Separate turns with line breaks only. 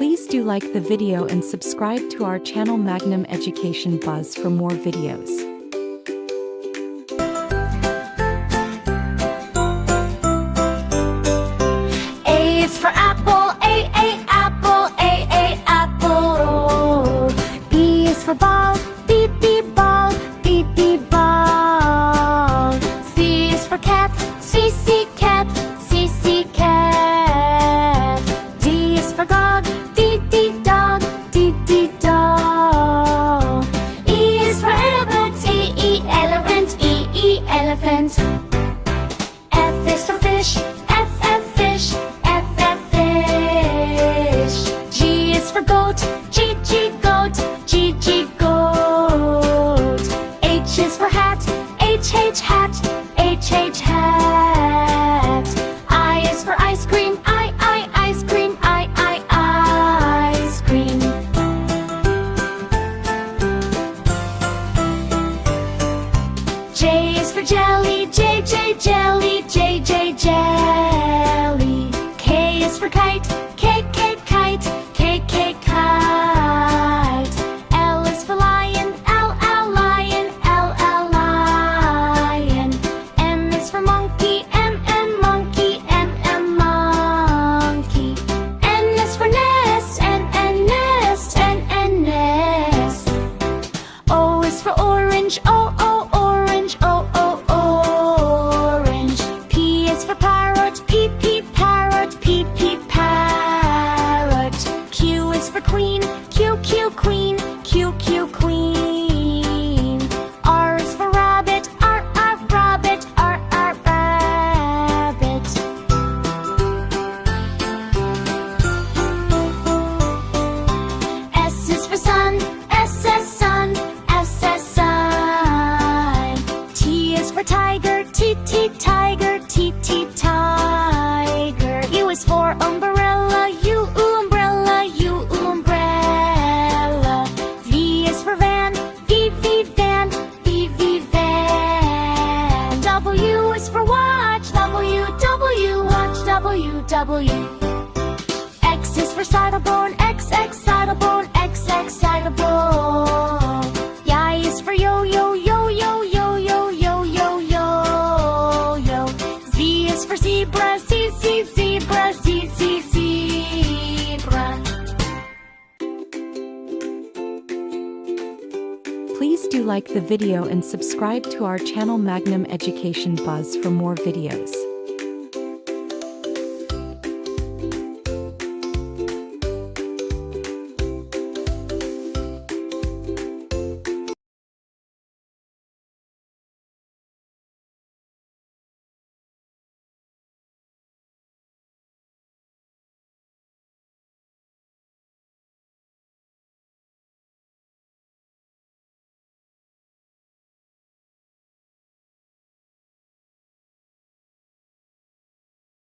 Please do like the video and subscribe to our channel Magnum Education Buzz for more videos.
A is for apple, apple, apple. B is for ball, B, ball, B, ball. C is for cat, C, cat, C, cat. D is for dog, D, dog, D, dog. E is for elephant, elephant, elephant. F is for fish, F, fish, F, fish. G is for goat, G, goat, G, goat. H is for hat, H, hat, H, hat. I is for ice cream, I, ice cream, I, ice cream. J is for jelly, J, jelly, J, jelly. K is for kite, K, kite, K, kite. L is for lion, L, lion, L, lion. M is for monkey, M, monkey, M, monkey. N is for nest, N, nest, N, nest. O is for orange, O, orange, O, orange. P is for parrot, P, parrot, P, parrot. Q is for queen, Q, queen, Q, queen. R is for rabbit, R, rabbit, R, rabbit. S is for sun, S, sun, S, sun. T is for tiger, T, tiger, T, tiger. U is for umbrella, U, umbrella, U, umbrella. V is for van, V, van, V, van. W is for watch, W, watch, W. X is for saddlebone, X, saddlebone, X, saddlebone. Y is for yo, yo, yo, yo, yo, yo, yo, yo, yo, yo. Z is for zebra, Z, zebra, Z, zebra.
Please do like the video and subscribe to our channel Magnum Education Buzz for more videos.